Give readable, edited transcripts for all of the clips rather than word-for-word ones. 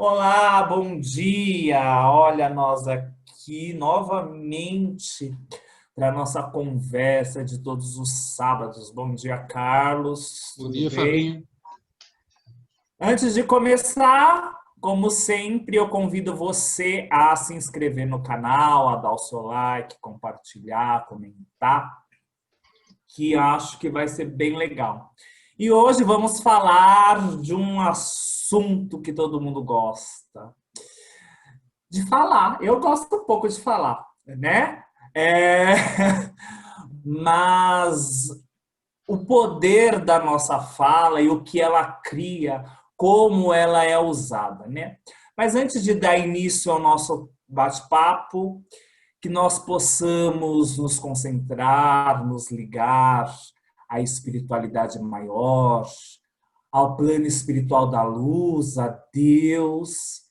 Olá, bom dia! Olha nós aqui novamente para a nossa conversa de todos os sábados. Bom dia, Carlos, Bom tudo dia, bem? Fabinho. Antes de começar, como sempre, eu convido você a se inscrever no canal, a dar o seu like, compartilhar, comentar, que acho que vai ser bem legal. E hoje vamos falar de um assunto que todo mundo gosta de falar. Eu gosto um pouco de falar, né? É... Mas o poder da nossa fala e o que ela cria, como ela é usada, né? Mas antes de dar início ao nosso bate-papo, que nós possamos nos concentrar, nos ligar à espiritualidade maior, ao plano espiritual da luz, a Deus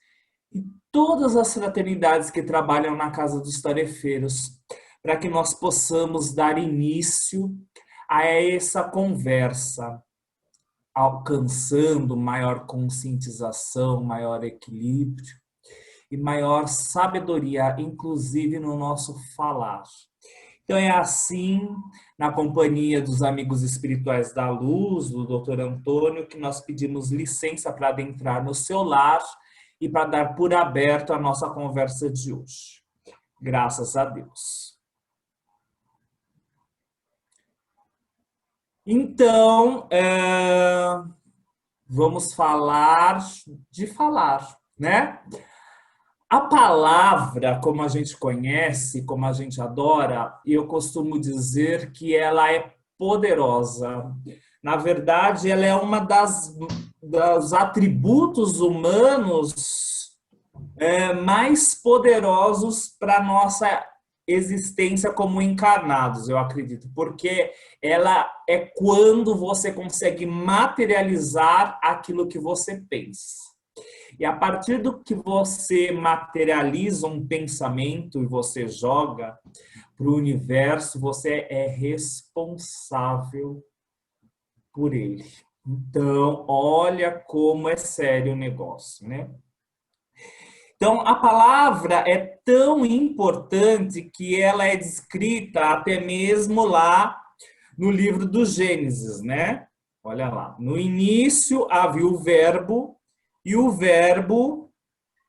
e todas as fraternidades que trabalham na Casa dos Tarefeiros, para que nós possamos dar início a essa conversa, alcançando maior conscientização, maior equilíbrio e maior sabedoria, inclusive no nosso falar. Então é assim, na companhia dos amigos espirituais da luz, do Dr. Antônio, que nós pedimos licença para adentrar no seu lar e para dar por aberto a nossa conversa de hoje. Graças a Deus. Então, vamos falar de falar, né? A palavra, como a gente conhece, como a gente adora, eu costumo dizer que ela é poderosa. Na verdade, ela é uma dos atributos humanos mais poderosos para a nossa existência como encarnados, eu acredito, porque ela é quando você consegue materializar aquilo que você pensa. E a partir do que você materializa um pensamento e você joga para o universo, você é responsável por ele. Então, olha como é sério o negócio, né? Então, a palavra é tão importante que ela é descrita até mesmo lá no livro do Gênesis, né? Olha lá. No início havia o verbo, e o verbo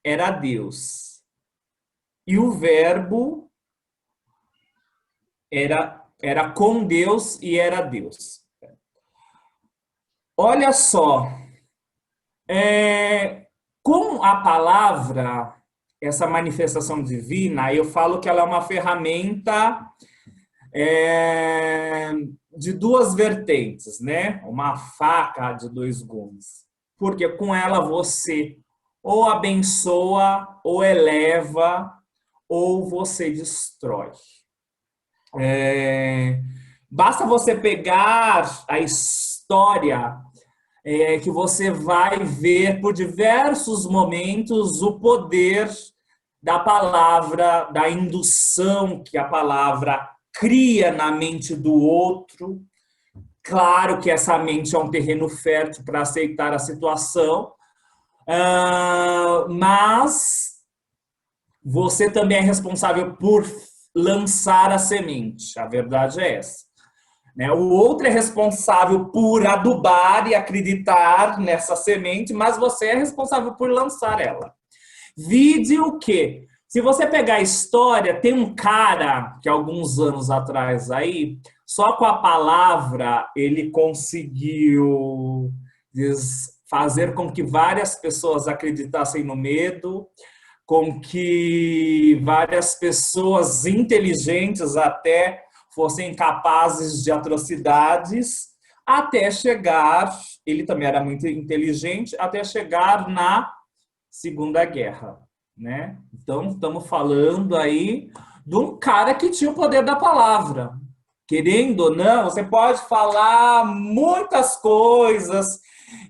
era Deus. E o verbo era com Deus e era Deus. Olha só, com a palavra, essa manifestação divina, eu falo que ela é uma ferramenta de duas vertentes, né? Uma faca de dois gumes. Porque com ela você ou abençoa, ou eleva, ou você destrói. Basta você pegar a história que você vai ver por diversos momentos o poder da palavra, da indução que a palavra cria na mente do outro. Claro que essa mente é um terreno fértil para aceitar a situação, mas você também é responsável por lançar a semente. A verdade é essa. O outro é responsável por adubar e acreditar nessa semente, mas você é responsável por lançar ela. Vide o quê? Se você pegar a história, tem um cara que alguns anos atrás aí, só com a palavra, ele conseguiu fazer com que várias pessoas acreditassem no medo, com que várias pessoas inteligentes até fossem capazes de atrocidades, até chegar, ele também era muito inteligente, até chegar na Segunda Guerra, né? Então, estamos falando aí de um cara que tinha o poder da palavra. Querendo ou não, você pode falar muitas coisas,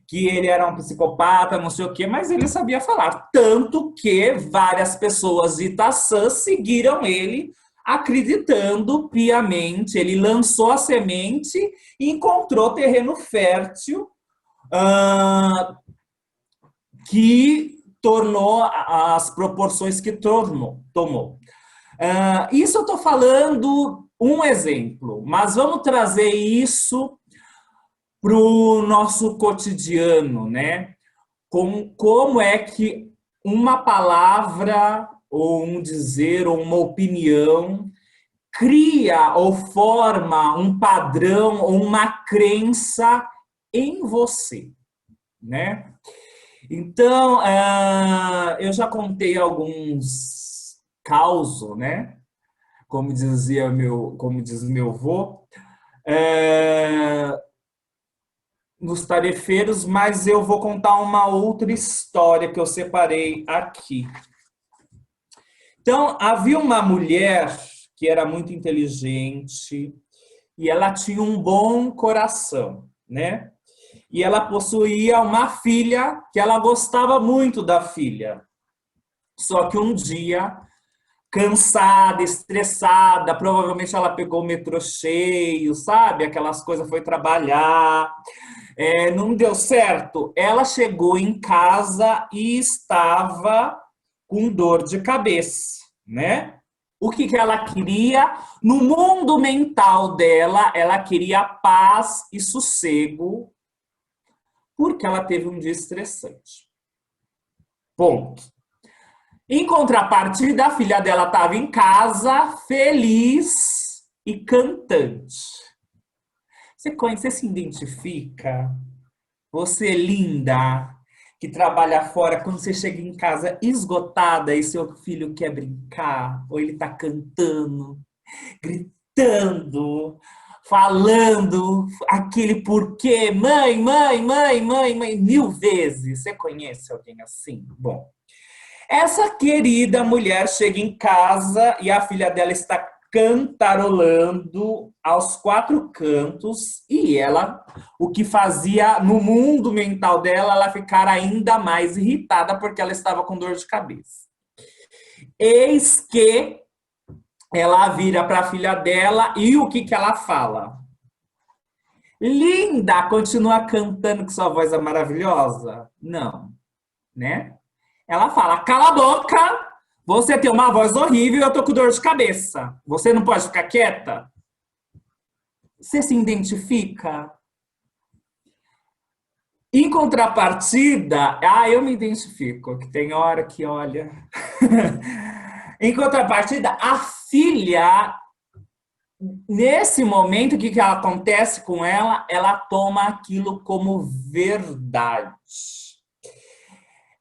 que ele era um psicopata, não sei o quê, mas ele sabia falar. Tanto que várias pessoas de Itaçã seguiram ele, acreditando piamente. Ele lançou a semente e encontrou terreno fértil que tornou as proporções que tomou. Isso eu estou falando um exemplo, mas vamos trazer isso para o nosso cotidiano, né? Como é que uma palavra, ou um dizer, ou uma opinião cria ou forma um padrão ou uma crença em você, né? Então, eu já contei alguns causos, né? Como diz meu avô, nos tarefeiros, mas eu vou contar uma outra história que eu separei aqui. Então, havia uma mulher que era muito inteligente e ela tinha um bom coração, né? E ela possuía uma filha que ela gostava muito da filha. Só que um dia, cansada, estressada, provavelmente ela pegou o metrô cheio, sabe? Aquelas coisas, foi trabalhar, não deu certo. Ela chegou em casa e estava com dor de cabeça, né? O que ela queria? No mundo mental dela, ela queria paz e sossego, porque ela teve um dia estressante. Ponto. Em contrapartida, a filha dela estava em casa, feliz e cantante. Você se identifica? Você é linda, que trabalha fora, quando você chega em casa esgotada e seu filho quer brincar, ou ele está cantando, gritando, falando aquele porquê, mãe, mãe, mãe, mãe, mãe, 1000 vezes. Você conhece alguém assim? Bom, essa querida mulher chega em casa e a filha dela está cantarolando aos 4 cantos e ela, o que fazia no mundo mental dela, ela ficar ainda mais irritada porque ela estava com dor de cabeça. Eis que ela vira para a filha dela e o que ela fala? Linda, continua cantando que sua voz é maravilhosa? Não, né? Ela fala, cala a boca, você tem uma voz horrível e eu tô com dor de cabeça. Você não pode ficar quieta? Você se identifica? Em contrapartida, eu me identifico, que tem hora que, olha... Em contrapartida, a filha, nesse momento, o que acontece com ela? Ela toma aquilo como verdade.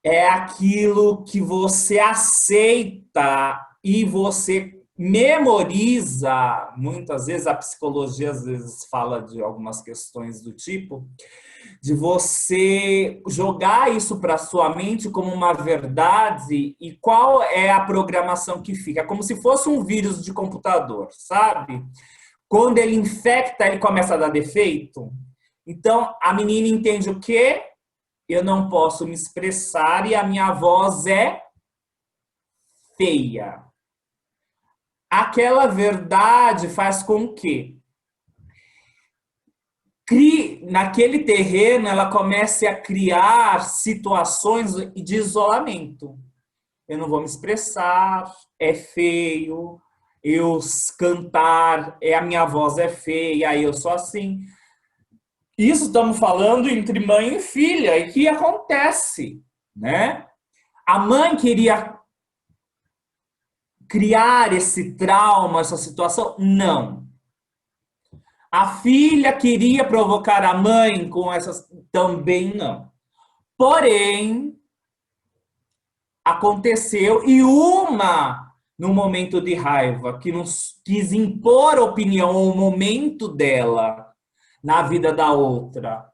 É aquilo que você aceita e você memoriza. Muitas vezes a psicologia às vezes fala de algumas questões do tipo de você jogar isso para sua mente como uma verdade. E qual é a programação que fica? Como se fosse um vírus de computador, sabe? Quando ele infecta, ele começa a dar defeito. Então, a menina entende o quê? Eu não posso me expressar e a minha voz é feia. Aquela verdade faz com que naquele terreno ela comece a criar situações de isolamento. Eu não vou me expressar, é feio, eu cantar, a minha voz é feia, eu sou assim. Isso estamos falando entre mãe e filha, e que acontece, né? A mãe queria criar esse trauma, essa situação? Não. A filha queria provocar a mãe com essas? Também não. Porém, aconteceu e uma, no momento de raiva, que nos quis impor opinião ou o momento dela na vida da outra,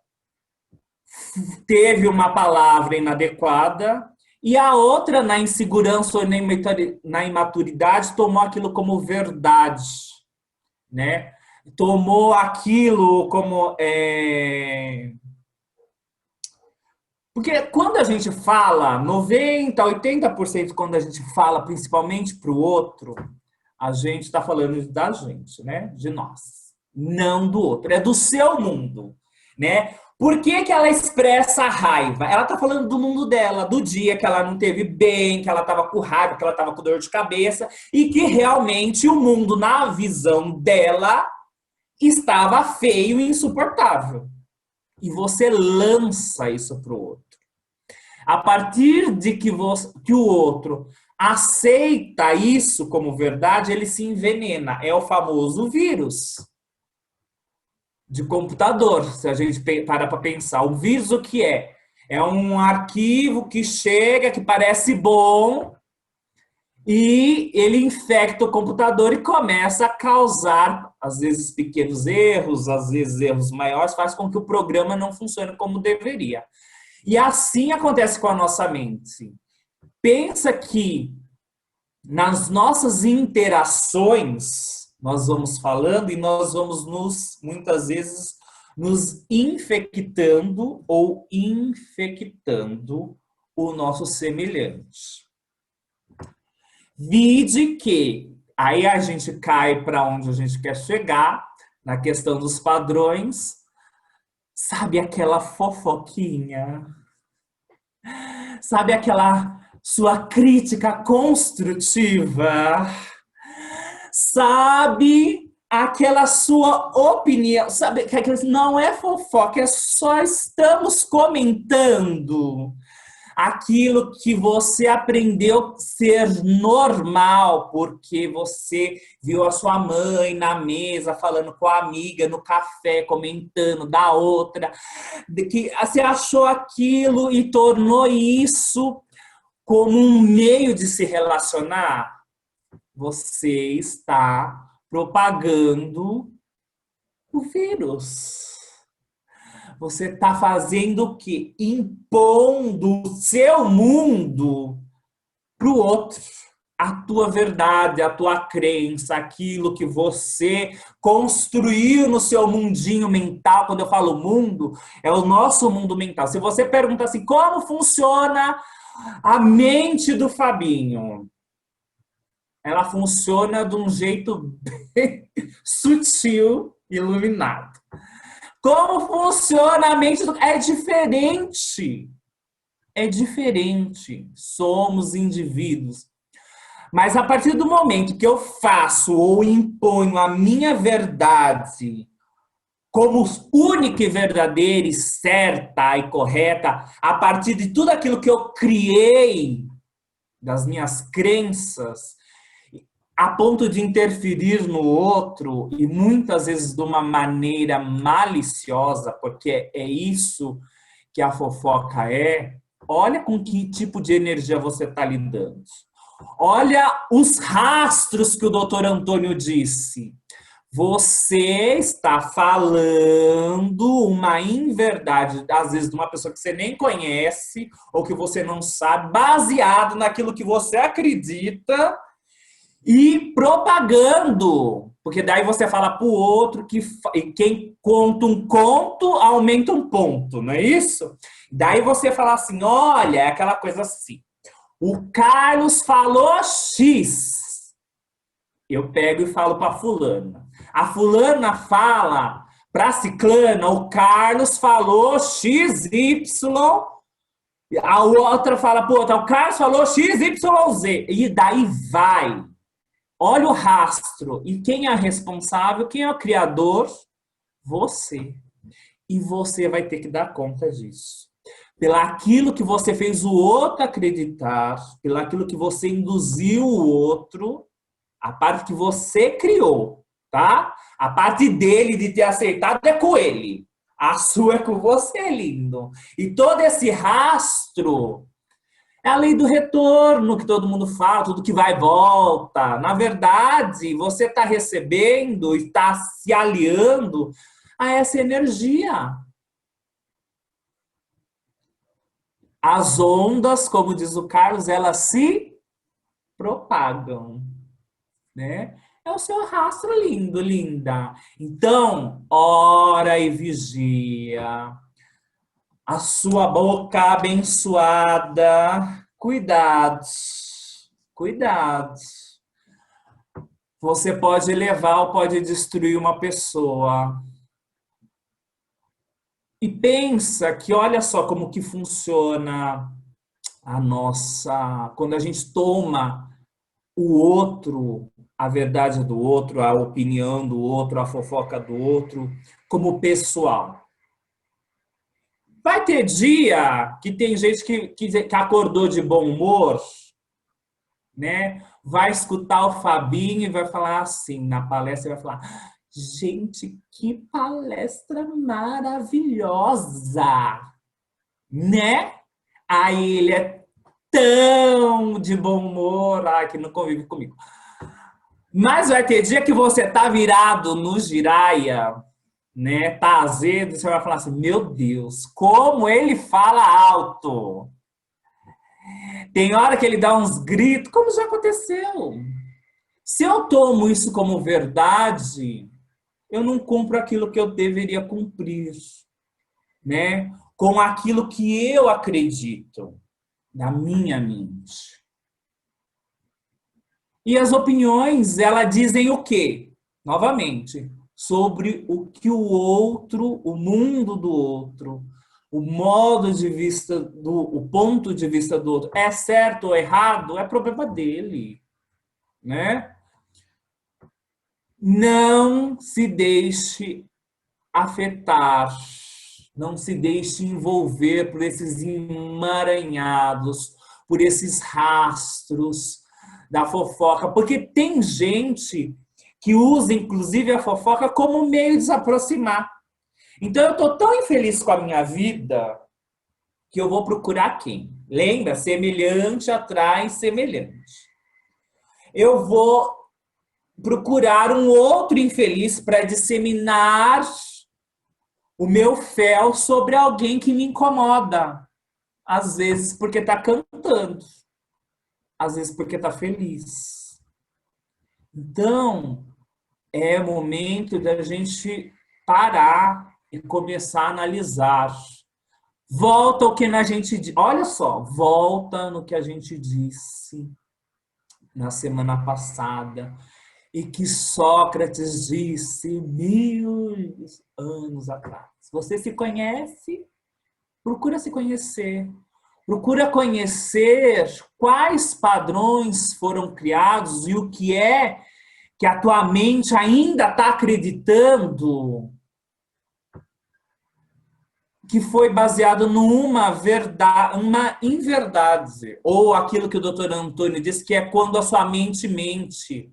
teve uma palavra inadequada e a outra, na insegurança ou na imaturidade, tomou aquilo como verdade, né? Tomou aquilo como... Porque quando a gente fala, 90%, 80% quando a gente fala principalmente para o outro, a gente está falando da gente, né? De nós. Não do outro. É do seu mundo, né? Por que que ela expressa a raiva? Ela tá falando do mundo dela, do dia que ela não teve bem, que ela tava com raiva, que ela tava com dor de cabeça e que realmente o mundo, na visão dela, estava feio e insuportável. E você lança isso pro outro. A partir de que o outro aceita isso como verdade, ele se envenena. É o famoso vírus de computador, se a gente para pensar. O vírus o que é? É um arquivo que chega, que parece bom, e ele infecta o computador e começa a causar, às vezes, pequenos erros, às vezes erros maiores, faz com que o programa não funcione como deveria. E assim acontece com a nossa mente. Pensa que nas nossas interações, nós vamos falando e nós vamos muitas vezes, nos infectando ou infectando o nosso semelhante. Vide que aí a gente cai para onde a gente quer chegar, na questão dos padrões. Sabe aquela fofoquinha? Sabe aquela sua crítica construtiva? Sabe aquela sua opinião? Sabe que não é fofoca, é só estamos comentando aquilo que você aprendeu ser normal, porque você viu a sua mãe na mesa falando com a amiga no café, comentando da outra, de que você achou aquilo e tornou isso como um meio de se relacionar. Você está propagando o vírus. Você está fazendo o quê? Impondo o seu mundo para o outro. A tua verdade, a tua crença, aquilo que você construiu no seu mundinho mental. Quando eu falo mundo, é o nosso mundo mental. Se você pergunta assim, como funciona a mente do Fabinho? Ela funciona de um jeito bem sutil, iluminado. Como funciona a mente do... É diferente. É diferente. Somos indivíduos. Mas a partir do momento que eu faço ou imponho a minha verdade como única e verdadeira e certa e correta, a partir de tudo aquilo que eu criei, das minhas crenças, a ponto de interferir no outro, e muitas vezes de uma maneira maliciosa, porque é isso que a fofoca é, olha com que tipo de energia você está lidando. Olha os rastros que o doutor Antônio disse. Você está falando uma inverdade, às vezes, de uma pessoa que você nem conhece ou que você não sabe, baseado naquilo que você acredita e propagando, porque daí você fala para o outro que quem conta um conto aumenta um ponto, não é isso? Daí você fala assim, olha, é aquela coisa assim, o Carlos falou X, eu pego e falo para fulana. A fulana fala para a ciclana, o Carlos falou XY, a outra fala para outra, o Carlos falou XYZ, e daí vai. Olha o rastro. E quem é responsável? Quem é o criador? Você. E você vai ter que dar conta disso. Pelaquilo que você fez o outro acreditar, pelaquilo que você induziu o outro, a parte que você criou, tá? A parte dele de ter aceitado é com ele. A sua é com você, lindo. E todo esse rastro é a lei do retorno que todo mundo fala, tudo que vai e volta. Na verdade, você está recebendo e está se aliando a essa energia. As ondas, como diz o Carlos, elas se propagam, né? É o seu rastro lindo, linda. Então, ora e vigia. A sua boca abençoada. Cuidados, cuidados. Você pode elevar ou pode destruir uma pessoa. E pensa que olha só como que funciona a nossa, quando a gente toma o outro, a verdade do outro, a opinião do outro, a fofoca do outro, como pessoal. Vai ter dia que tem gente que acordou de bom humor, né? Vai escutar o Fabinho e vai falar assim, na palestra, vai falar: gente, que palestra maravilhosa, né? Aí ele é tão de bom humor, que não convive comigo. Mas vai ter dia que você tá virado no giraia, né? Tá azedo, você vai falar assim: meu Deus, como ele fala alto. Tem hora que ele dá uns gritos, como já aconteceu. Se eu tomo isso como verdade, eu não cumpro aquilo que eu deveria cumprir, né? Com aquilo que eu acredito, na minha mente. E as opiniões, elas dizem o quê? Novamente, sobre o que o outro, o mundo do outro, o modo de vista o ponto de vista do outro é certo ou errado, é problema dele, né? Não se deixe afetar, não se deixe envolver por esses emaranhados, por esses rastros da fofoca, porque tem gente que usa inclusive a fofoca como meio de se aproximar. Então eu estou tão infeliz com a minha vida que eu vou procurar quem? Lembra? Semelhante atrai semelhante. Eu vou procurar um outro infeliz para disseminar o meu fel sobre alguém que me incomoda. Às vezes porque está cantando, às vezes porque está feliz. Então, é momento da gente parar e começar a analisar. Volta o que a gente, olha só, volta no que a gente disse na semana passada e que Sócrates disse 1000 anos atrás. Você se conhece? Procura se conhecer. Procura conhecer quais padrões foram criados e o que é que a tua mente ainda está acreditando que foi baseado numa verdade, uma inverdade, ou aquilo que o doutor Antônio disse, que é quando a sua mente mente,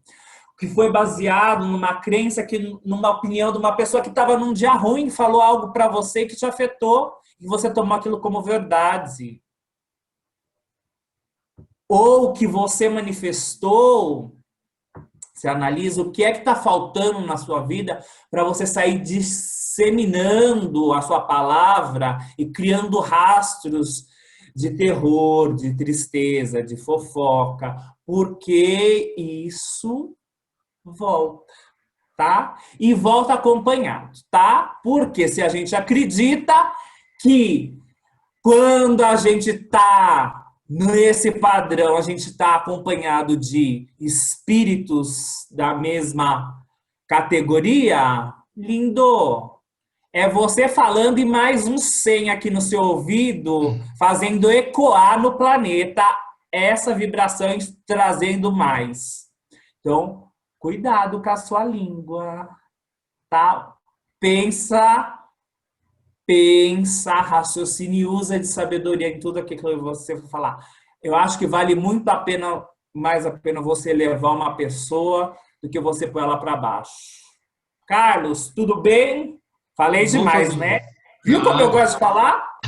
que foi baseado numa crença, que numa opinião de uma pessoa que estava num dia ruim, falou algo para você que te afetou, e você tomou aquilo como verdade. Ou que você manifestou, você analisa o que é que está faltando na sua vida para você sair disseminando a sua palavra e criando rastros de terror, de tristeza, de fofoca, porque isso volta, tá? E volta acompanhado, tá? Porque se a gente acredita que quando a gente está nesse padrão, a gente está acompanhado de espíritos da mesma categoria, lindo. É você falando e mais um 100 aqui no seu ouvido, fazendo ecoar no planeta essa vibração e trazendo mais. Então, cuidado com a sua língua, tá? Pensa, raciocina e usa de sabedoria em tudo aquilo que você for falar. Eu acho que vale muito a pena, mais a pena você levar uma pessoa do que você pôr ela para baixo. Carlos, tudo bem? Falei Bom, demais, Fabinho. né? Viu como eu gosto de falar?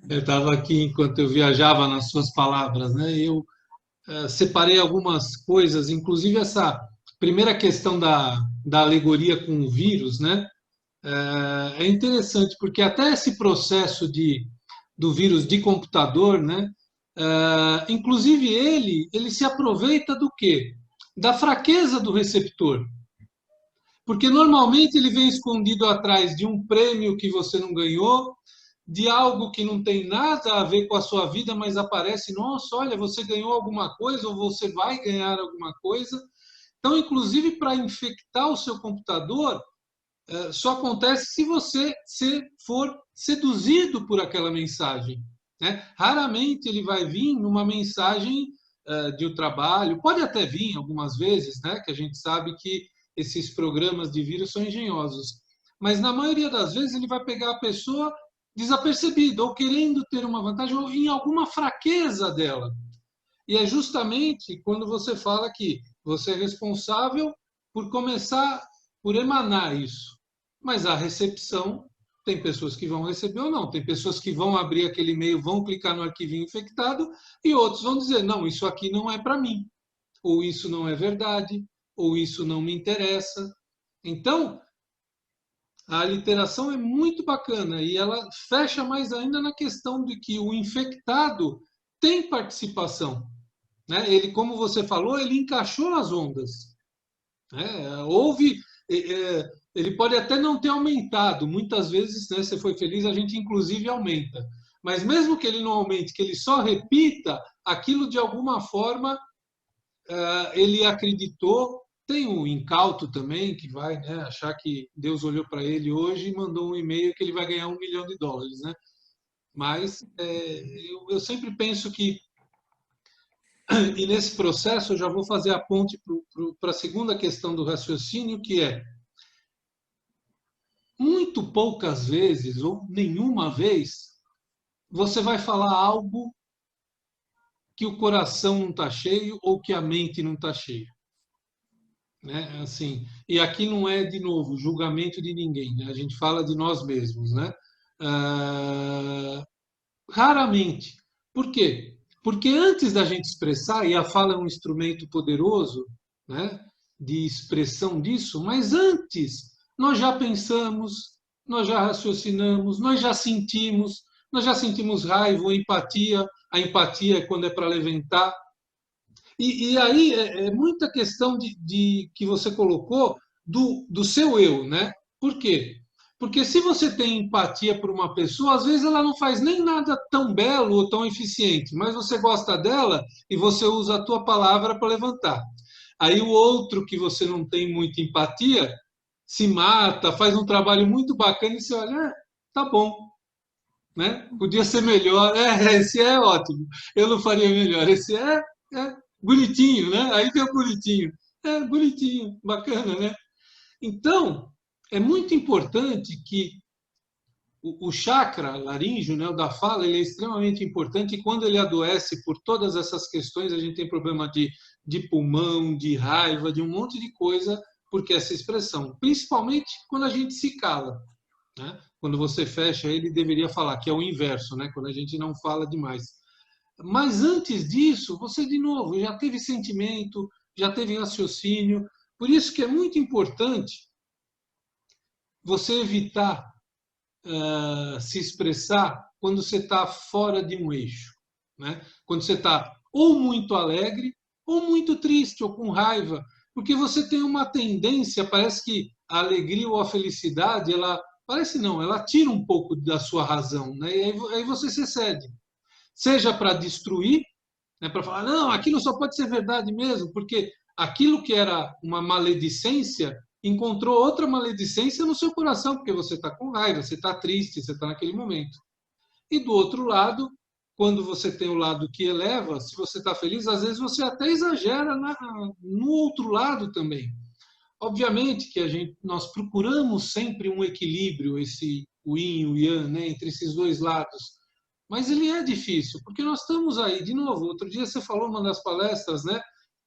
Eu estava aqui enquanto eu viajava nas suas palavras, né? Eu separei algumas coisas, inclusive essa primeira questão da alegoria com o vírus, né? É interessante porque até esse processo do vírus de computador, né? Inclusive ele se aproveita do quê? Da fraqueza do receptor. Porque normalmente ele vem escondido atrás de um prêmio que você não ganhou, de algo que não tem nada a ver com a sua vida, mas aparece, nossa, olha, você ganhou alguma coisa ou você vai ganhar alguma coisa. Então, inclusive, para infectar o seu computador, só acontece se você for seduzido por aquela mensagem, né? Raramente ele vai vir numa mensagem de um trabalho, pode até vir algumas vezes, né? Que a gente sabe que esses programas de vírus são engenhosos, mas na maioria das vezes ele vai pegar a pessoa desapercebida ou querendo ter uma vantagem ou em alguma fraqueza dela. E é justamente quando você fala que você é responsável por começar, por emanar isso. Mas a recepção, tem pessoas que vão receber ou não, tem pessoas que vão abrir aquele e-mail, vão clicar no arquivinho infectado, e outros vão dizer, não, isso aqui não é para mim, ou isso não é verdade, ou isso não me interessa. Então, a literação é muito bacana e ela fecha mais ainda na questão de que o infectado tem participação, né? Ele, como você falou, ele encaixou as ondas, né? Ele pode até não ter aumentado. Muitas vezes, né, você foi feliz, a gente inclusive aumenta. Mas mesmo que ele não aumente, que ele só repita, aquilo de alguma forma ele acreditou. Tem um incauto também que vai, né, achar que Deus olhou para ele hoje e mandou um e-mail que ele vai ganhar US$ 1 milhão, né? Mas eu sempre penso que, e nesse processo eu já vou fazer a ponte para a segunda questão do raciocínio, que é muito poucas vezes, ou nenhuma vez, você vai falar algo que o coração não está cheio ou que a mente não está cheia. Né? Assim, e aqui não é, de novo, julgamento de ninguém, né? A gente fala de nós mesmos. Né? Raramente. Por quê? Porque antes da gente expressar, e a fala é um instrumento poderoso, né, de expressão disso, mas antes nós já pensamos, nós já raciocinamos, nós já sentimos raiva ou empatia. A empatia é quando é para levantar. E aí é muita questão que você colocou do seu eu, né? Por quê? Porque se você tem empatia por uma pessoa, às vezes ela não faz nem nada tão belo ou tão eficiente, mas você gosta dela e você usa a tua palavra para levantar. Aí o outro que você não tem muita empatia se mata, faz um trabalho muito bacana e você olha, tá bom, né? Podia ser melhor. Esse é ótimo. Eu não faria melhor. Esse é bonitinho, né? Aí tem o bonitinho. É bonitinho, bacana, né? Então, é muito importante que o chakra laríngeo, né, o da fala, ele é extremamente importante e quando ele adoece por todas essas questões, a gente tem problema de pulmão, de raiva, de um monte de coisa, porque essa expressão, principalmente quando a gente se cala. Né? Quando você fecha, ele deveria falar, que é o inverso, né? Quando a gente não fala demais. Mas antes disso, você, de novo, já teve sentimento, já teve raciocínio. Por isso que é muito importante você evitar se expressar quando você está fora de um eixo. Né? Quando você está ou muito alegre, ou muito triste, ou com raiva. Porque você tem uma tendência, parece que a alegria ou a felicidade, ela parece não, ela tira um pouco da sua razão, né? E aí você se excede. Seja para destruir, né, para falar, não, aquilo só pode ser verdade mesmo, porque aquilo que era uma maledicência encontrou outra maledicência no seu coração, porque você está com raiva, você está triste, você está naquele momento. E do outro lado, quando você tem o lado que eleva, se você está feliz, às vezes você até exagera no outro lado também. Obviamente que nós procuramos sempre um equilíbrio, o yin e o yang, né, entre esses dois lados. Mas ele é difícil, porque nós estamos aí, de novo, outro dia você falou numa das palestras, né?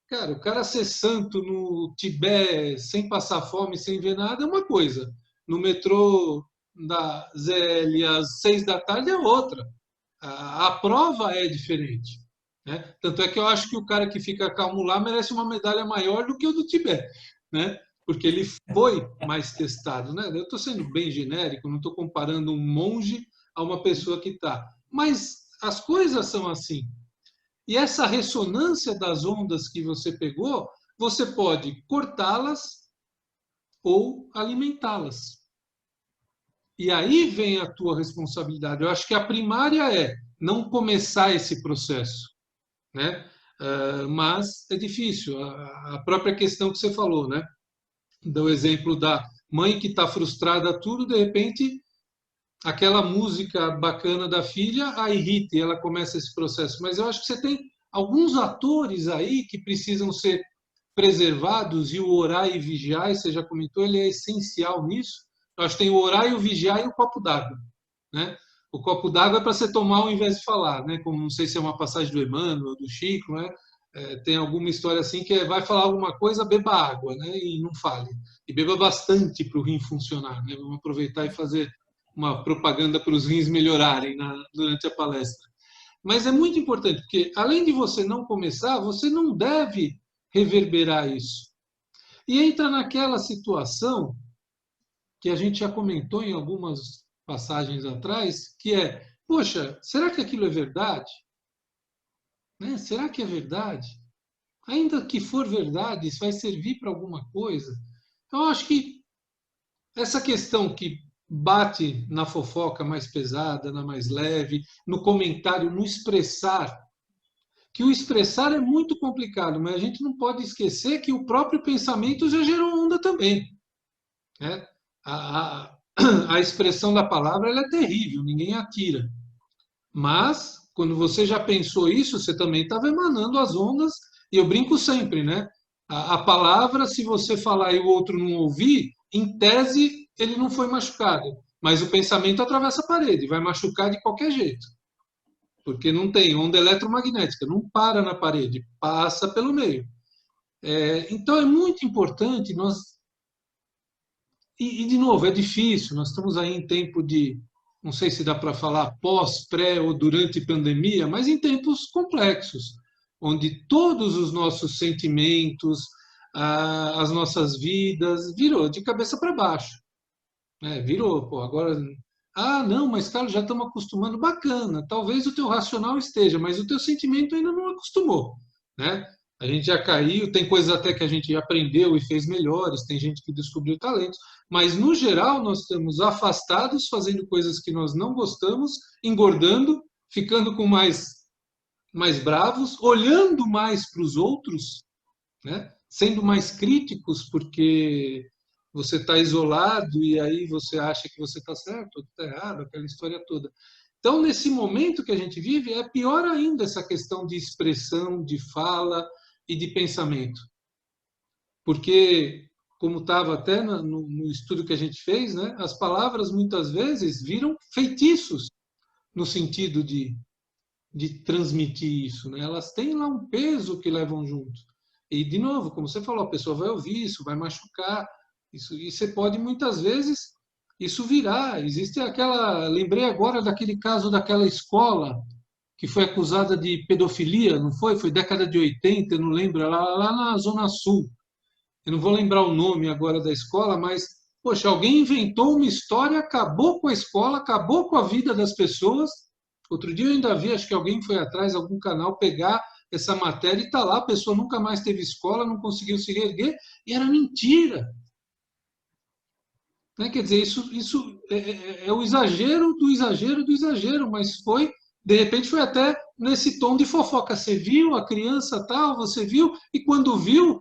Cara, o cara ser santo no Tibete, sem passar fome, sem ver nada, é uma coisa. No metrô da ZL às 6 da tarde é outra. A prova é diferente. Né? Tanto é que eu acho que o cara que fica calmo lá merece uma medalha maior do que o do Tibete, né? Porque ele foi mais testado. Né? Eu estou sendo bem genérico, não estou comparando um monge a uma pessoa que está. Mas as coisas são assim. E essa ressonância das ondas que você pegou, você pode cortá-las ou alimentá-las. E aí vem a tua responsabilidade. Eu acho que a primária é não começar esse processo, né? Mas é difícil. A própria questão que você falou, né? Do exemplo mãe que está frustrada tudo, de repente aquela música bacana da filha a irrita e ela começa esse processo. Mas eu acho que você tem alguns atores aí que precisam ser preservados, e o orar e vigiar, você já comentou, ele é essencial nisso. Eu acho que tem o orar e o vigiar e o copo d'água, né? O copo d'água é para você tomar ao invés de falar, né? Como não sei se é uma passagem do Emmanuel, do Chico, né? Tem alguma história assim que vai falar alguma coisa, beba água, né? E não fale. E beba bastante para o rim funcionar, né? Vamos aproveitar e fazer uma propaganda para os rins melhorarem durante a palestra. Mas é muito importante, porque além de você não começar, você não deve reverberar isso. E entra naquela situação que a gente já comentou em algumas passagens atrás, que é, poxa, será que aquilo é verdade? Né? Será que é verdade? Ainda que for verdade, isso vai servir para alguma coisa? Então, eu acho que essa questão que bate na fofoca mais pesada, na mais leve, no comentário, no expressar, que o expressar é muito complicado, mas a gente não pode esquecer que o próprio pensamento já gerou onda também, né? A expressão da palavra ela é terrível, ninguém atira. Mas, quando você já pensou isso, você também estava emanando as ondas, e eu brinco sempre, né? A palavra, se você falar e o outro não ouvir, em tese, ele não foi machucado. Mas o pensamento atravessa a parede, vai machucar de qualquer jeito. Porque não tem onda eletromagnética, não para na parede, passa pelo meio. Então é muito importante nós. De novo, é difícil, nós estamos aí em tempo de, não sei se dá para falar pós, pré ou durante pandemia, mas em tempos complexos, onde todos os nossos sentimentos, as nossas vidas, virou de cabeça para baixo. Né? Virou, pô, agora. Ah, não, mas Carlos, já estamos acostumando, bacana. Talvez o teu racional esteja, mas o teu sentimento ainda não acostumou, né? A gente já caiu, tem coisas até que a gente aprendeu e fez melhores, tem gente que descobriu talentos, mas no geral nós estamos afastados, fazendo coisas que nós não gostamos, engordando, ficando com mais bravos, olhando mais para os outros, né? Sendo mais críticos, porque você está isolado e aí você acha que você está certo ou está errado, aquela história toda. Então, nesse momento que a gente vive, é pior ainda essa questão de expressão, de fala e de pensamento. Porque, como estava até no estudo que a gente fez, né, as palavras muitas vezes viram feitiços no sentido de transmitir isso. Né? Elas têm lá um peso que levam junto. E, de novo, como você falou, a pessoa vai ouvir isso, vai machucar, isso, e você pode, muitas vezes, isso virar. Existe aquela... Lembrei agora daquele caso daquela escola que foi acusada de pedofilia, não foi? Foi década de 80, eu não lembro, lá na Zona Sul. Eu não vou lembrar o nome agora da escola, mas, poxa, alguém inventou uma história, acabou com a escola, acabou com a vida das pessoas. Outro dia eu ainda vi, acho que alguém foi atrás, algum canal, pegar essa matéria e está lá, a pessoa nunca mais teve escola, não conseguiu se reerguer, e era mentira. Né? Quer dizer, isso é o exagero do exagero do exagero, mas foi, de repente, foi até nesse tom de fofoca. Você viu a criança tal, você viu, e quando viu,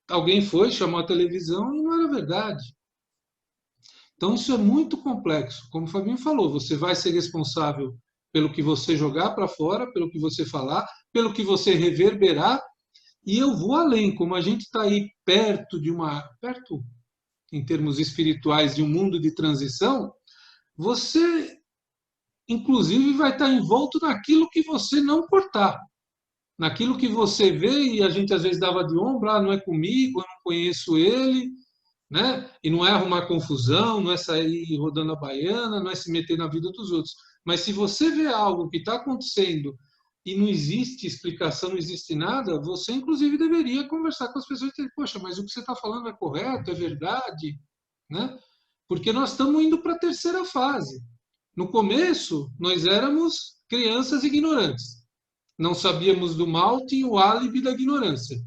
alguém foi, chamou a televisão e não era verdade. Então, isso é muito complexo. Como o Fabinho falou, você vai ser responsável pelo que você jogar para fora, pelo que você falar, pelo que você reverberar. E eu vou além, como a gente está aí perto em termos espirituais, de um mundo de transição, você, inclusive, vai estar envolto naquilo que você não cortar. Naquilo que você vê, e a gente às vezes dava de ombro, não é comigo, eu não conheço ele, né? E não é arrumar confusão, não é sair rodando a baiana, não é se meter na vida dos outros. Mas se você vê algo que está acontecendo e não existe explicação, não existe nada, você inclusive deveria conversar com as pessoas e dizer, poxa, mas o que você está falando é correto, é verdade, né? Porque nós estamos indo para a terceira fase. No começo, nós éramos crianças ignorantes. Não sabíamos do mal, tinha o álibi da ignorância.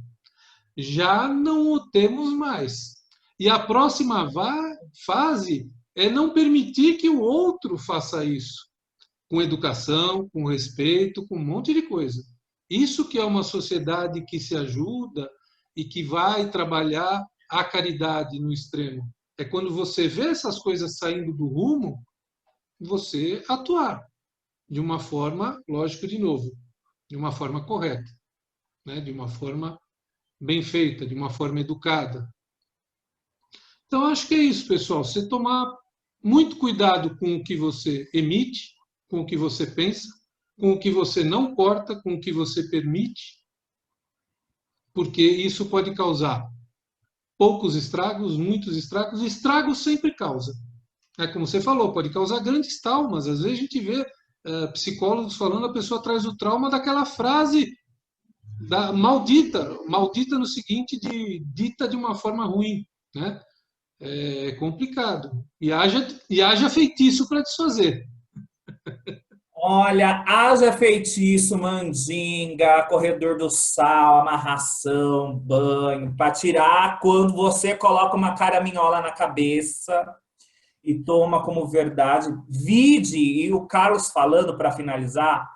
Já não o temos mais. E a próxima fase é não permitir que o outro faça isso. Com educação, com respeito, com um monte de coisa. Isso que é uma sociedade que se ajuda e que vai trabalhar a caridade no extremo. É quando você vê essas coisas saindo do rumo, você atuar de uma forma, lógico, de novo, de uma forma correta, né? De uma forma bem feita, de uma forma educada. Então, acho que é isso, pessoal. Você tomar muito cuidado com o que você emite, com o que você pensa, com o que você não corta, com o que você permite, porque isso pode causar poucos estragos, muitos estragos. Estragos sempre causa. É como você falou, pode causar grandes traumas. Às vezes a gente vê psicólogos falando, a pessoa traz o trauma daquela frase da maldita, maldita no seguinte, dita de uma forma ruim, né? É complicado. E haja feitiço para desfazer. Olha, haja feitiço, mandinga, corredor do sal, amarração, banho, para tirar quando você coloca uma caraminhola na cabeça e toma como verdade. Vide, e o Carlos falando para finalizar,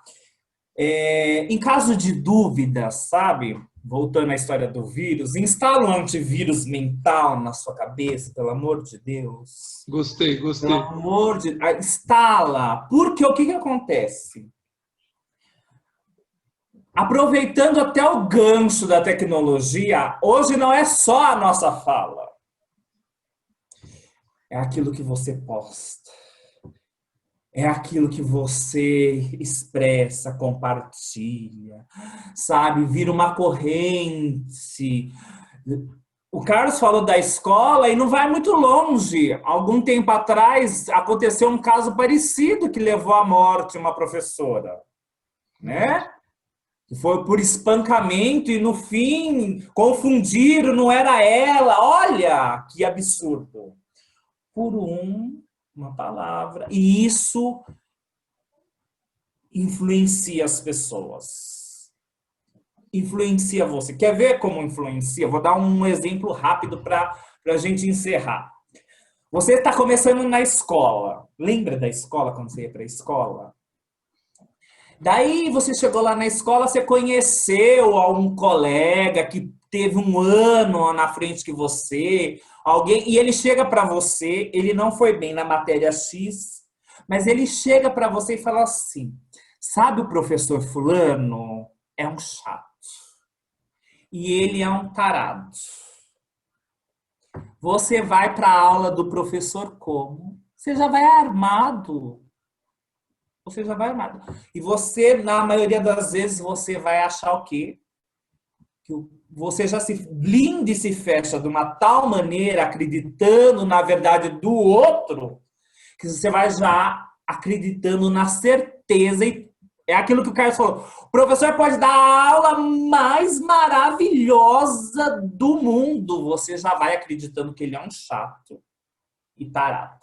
em caso de dúvida, sabe? Voltando à história do vírus, instala um antivírus mental na sua cabeça, pelo amor de Deus. Gostei, Pelo gostei. amor de Deus, instala. Porque o que que acontece? Aproveitando até o gancho da tecnologia, hoje não é só a nossa fala, é aquilo que você posta, é aquilo que você expressa, compartilha, sabe? Vira uma corrente. O Carlos falou da escola e não vai muito longe. Algum tempo atrás aconteceu um caso parecido que levou à morte uma professora, né? Foi por espancamento e no fim confundiram, não era ela. Olha que absurdo. Por uma palavra. E isso influencia as pessoas. Influencia você. Quer ver como influencia? Vou dar um exemplo rápido para a gente encerrar. Você está começando na escola. Lembra da escola, quando você ia para a escola? Daí você chegou lá na escola, você conheceu um colega que teve um ano na frente que você, alguém, e ele chega para você, ele não foi bem na matéria X, mas ele chega para você e fala assim: sabe o professor fulano? É um chato. E ele é um tarado. Você vai para a aula do professor como? Você já vai armado. Você já vai armado. E você, na maioria das vezes, você vai achar o quê? Que você já se blinda e se fecha de uma tal maneira, acreditando na verdade do outro, que você vai já acreditando na certeza. E é aquilo que o Carlos falou. O professor pode dar a aula mais maravilhosa do mundo. Você já vai acreditando que ele é um chato e tarado.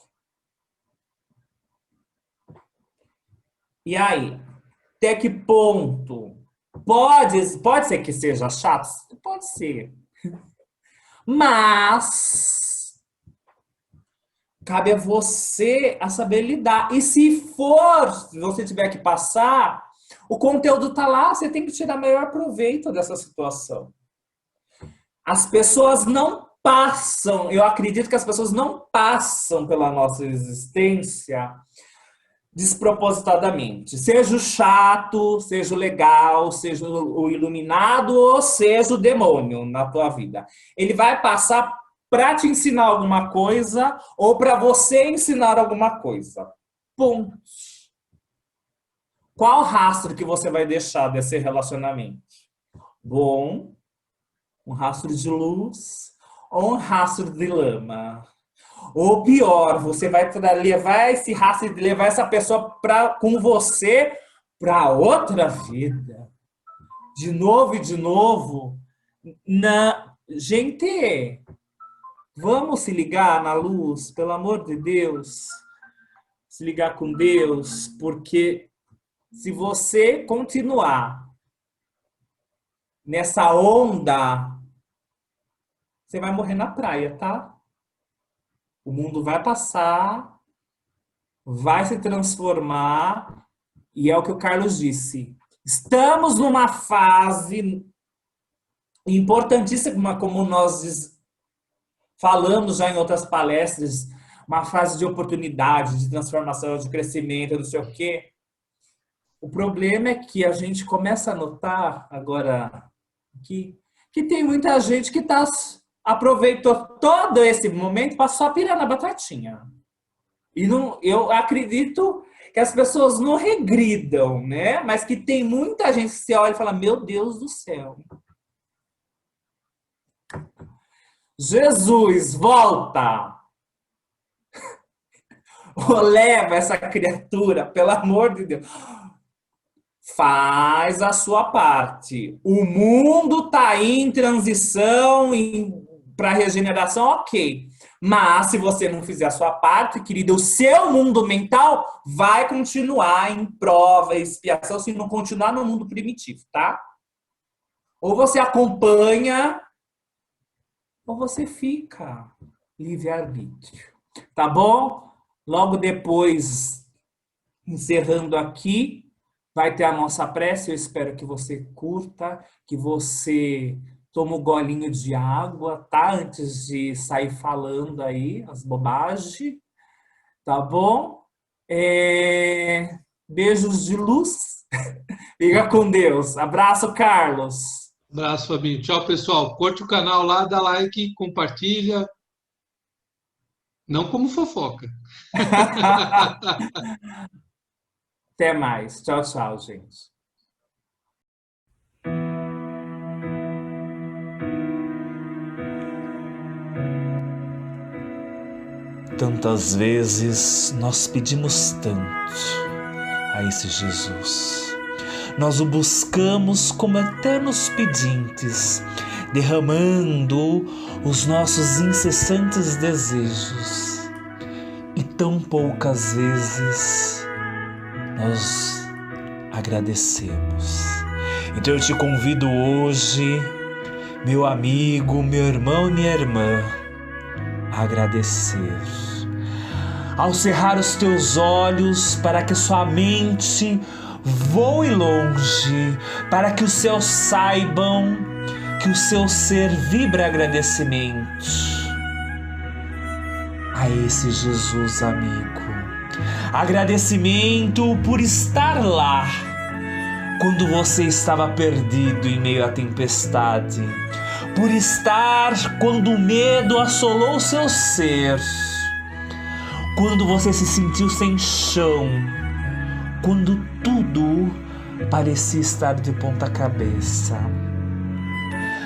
E aí? Até que ponto? Pode ser que seja chato? Pode ser. Mas cabe a você a saber lidar. E se você tiver que passar, o conteúdo está lá, você tem que tirar maior proveito dessa situação. As pessoas não passam, eu acredito que as pessoas não passam pela nossa existência despropositadamente. Seja o chato, seja o legal, seja o iluminado ou seja o demônio na tua vida. Ele vai passar para te ensinar alguma coisa ou para você ensinar alguma coisa. Ponto. Qual rastro que você vai deixar desse relacionamento? Bom, um rastro de luz ou um rastro de lama? Ou pior, você vai levar esse rastro, levar essa pessoa com você para outra vida. De novo e de novo. Gente, vamos se ligar na luz, pelo amor de Deus. Se ligar com Deus, porque se você continuar nessa onda, você vai morrer na praia, tá? O mundo vai passar, vai se transformar, e é o que o Carlos disse. Estamos numa fase importantíssima, como nós falamos já em outras palestras, uma frase de oportunidade, de transformação, de crescimento, não sei o quê. O problema é que a gente começa a notar agora que tem muita gente que aproveitou todo esse momento para só pirar na batatinha. E não, eu acredito que as pessoas não regridam, né? Mas que tem muita gente que se olha e fala, meu Deus do céu. Jesus, volta! Ou leva essa criatura, pelo amor de Deus. Faz a sua parte. O mundo está em transição para regeneração, ok. Mas se você não fizer a sua parte, querida, o seu mundo mental vai continuar em prova, expiação, se não continuar no mundo primitivo, tá? Ou você acompanha, ou você fica livre-arbítrio. Tá bom? Logo depois, encerrando aqui, vai ter a nossa prece. Eu espero que você curta, que você tome um golinho de água, tá? Antes de sair falando aí as bobagens, tá bom? Beijos de luz. Fica com Deus. Abraço, Carlos. Abraço, Fabinho. Tchau, pessoal. Curte o canal lá, dá like, compartilha. Não como fofoca. Até mais. Tchau, tchau, gente. Tantas vezes nós pedimos tanto a esse Jesus. Nós o buscamos como eternos pedintes, derramando os nossos incessantes desejos. E tão poucas vezes nós agradecemos. Então eu te convido hoje, meu amigo, meu irmão e minha irmã, a agradecer. Ao cerrar os teus olhos para que sua mente voe longe, para que os céus saibam que o seu ser vibra agradecimento a esse Jesus amigo. Agradecimento por estar lá quando você estava perdido em meio à tempestade, por estar quando o medo assolou o seu ser, quando você se sentiu sem chão, quando tudo parecia estar de ponta cabeça.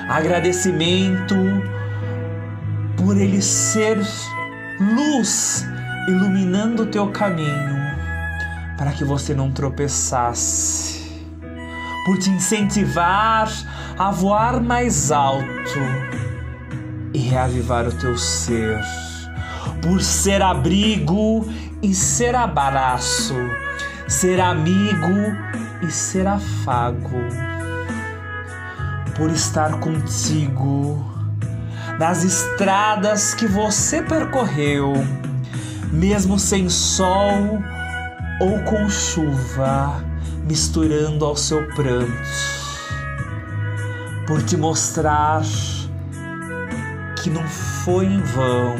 Agradecimento por ele ser luz iluminando o teu caminho para que você não tropeçasse, por te incentivar a voar mais alto e reavivar o teu ser, por ser abrigo e ser abraço, ser amigo e ser afago, por estar contigo nas estradas que você percorreu, mesmo sem sol ou com chuva misturando ao seu pranto, por te mostrar que não foi em vão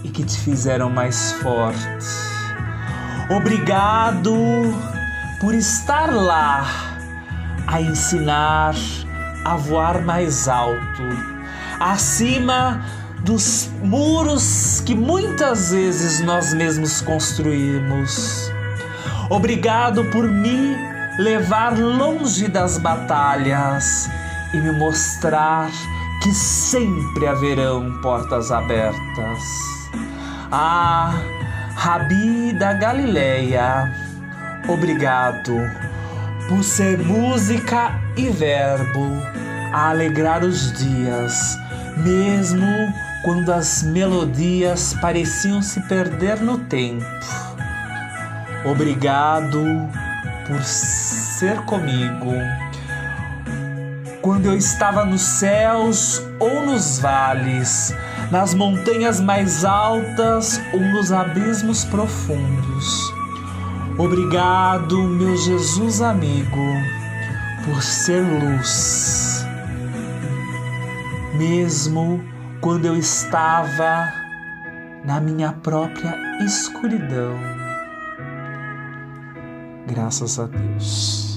e que te fizeram mais forte. Obrigado por estar lá a ensinar a voar mais alto, acima dos muros que muitas vezes nós mesmos construímos. Obrigado por me levar longe das batalhas e me mostrar que sempre haverão portas abertas. Ah, Rabi da Galileia, obrigado por ser música e verbo a alegrar os dias, mesmo quando as melodias pareciam se perder no tempo. Obrigado por ser comigo quando eu estava nos céus ou nos vales, nas montanhas mais altas ou nos abismos profundos. Obrigado, meu Jesus amigo, por ser luz, mesmo quando eu estava na minha própria escuridão. Graças a Deus.